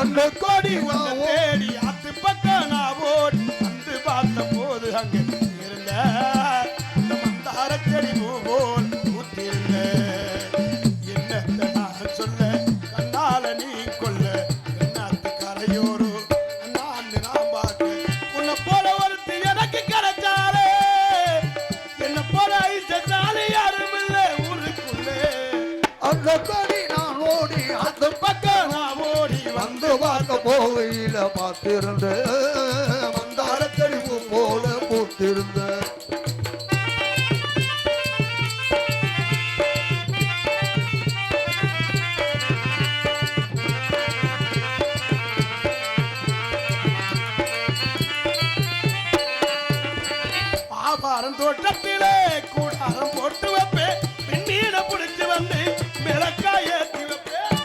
அந்த கோடி தேடி அத்து பக்கம் நான் ஓடி வந்து பார்த்த போது அங்கே இருந்த மந்தார செடி போல் ஊத்திருந்த என்னத்தை நான் சொல்ல கண்ணால நீ கொல்ல என்னத்து கரையோரு நான் பார்க்க உன்னை போல ஒருத்தி எனக்கு கிடைச்சாலே என்ன போல ஐசாலே யாரும் இல்லை ஊருக்குள்ளே அந்த கோடி நான் ஓடி அந்த பக்கம் நான் ஓடி வந்து பார்க்க போகையில பார்த்திருந்த மந்தார தெளிவு போல பூத்திருந்த ஆபாரம் தோட்டத்திலே கூடாரம் போட்டு வைப்பேன் பெண்ணீட பிடிச்சு வந்து மிளக்காய் ஏற்றி வைப்பேன்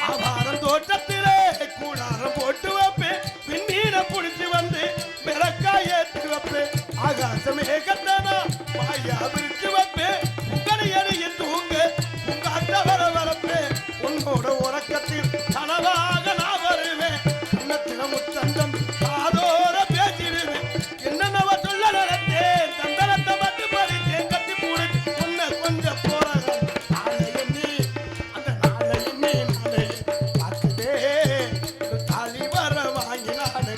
ஆபாரம் தோட்டத்திலே கூடாரம் போட்டு வைப்பேன் பெண்ணீட பிடிச்சு வந்து மிளக்காய் ஏற்றி வைப்பேன் ஆகாசமே கட்டணா பாயா பிரிச்சு வைப்பேன் உங்களை எடைய தூங்க உங்க அட்ட வர வரப்பேன் உன்னோட உறக்கத்தில் கனவாக நான் வருவேன் முத்தந்தம் காதோர பேசிடுவேன் என்னென்னவ சொல்ல நடத்தேன் தந்தரத்தை மட்டும் படித்தேன் கட்டி மூடி உன்னை கொஞ்சம் போறாங்க நாளை எண்ணி அந்த நாளை எண்ணி நாளை பார்த்துட்டே தாலி வர வாங்கி நாடு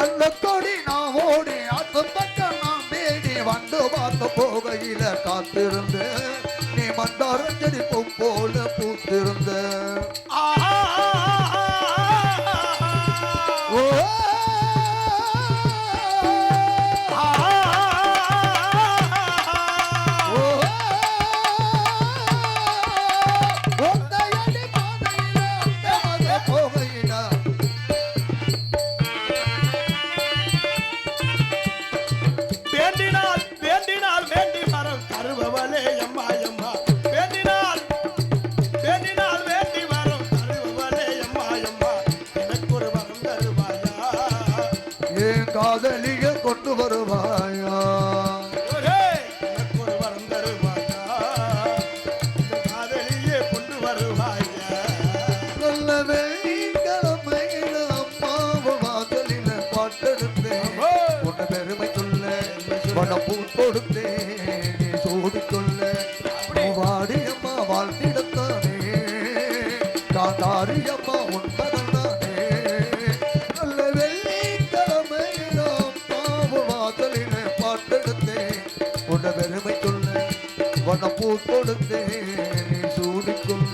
அந்த கொடி நான் ஓடி அந்த பக்கம் நான் தேடி வந்து பார்க்க போகையில காத்திருந்த நீ மந்தார செடி போல பூத்திருந்த வேண்டினால் வேண்டினால் வேண்டி வரம் தருபவளே அம்மா அம்மா வேண்டினால் வேண்டினால் வேண்டி வரம் தருபவளே அம்மா அம்மா எனக்கு ஒரு வரம் தருவாயா என் காதலிய கொண்டு வருவாயா எனக்கு ஒரு வரம் தருவாயா இந்த காதலியே கொண்டு வருவாயா நல்ல வெள்ளிக்கிழமையில அம்மாவு வாசலில பாட்டெடுத்தேன் உன்னை பெருமை சொல்ல பணம் பூ கொடுத்தேன் நீ சூடிக்கொள்ள வாடி அம்மா வாழ்ந்திடத்தானே காந்தாரி அம்மா உண்மதானே நல்ல வெள்ளிக்கிழமையில அம்மாவு வாசலில பாட்டெடுத்தேன் உன்னை பெருமை சொல்ல பணம் பூ கொடுத்தேன் நீ சூடிக்கொள்ள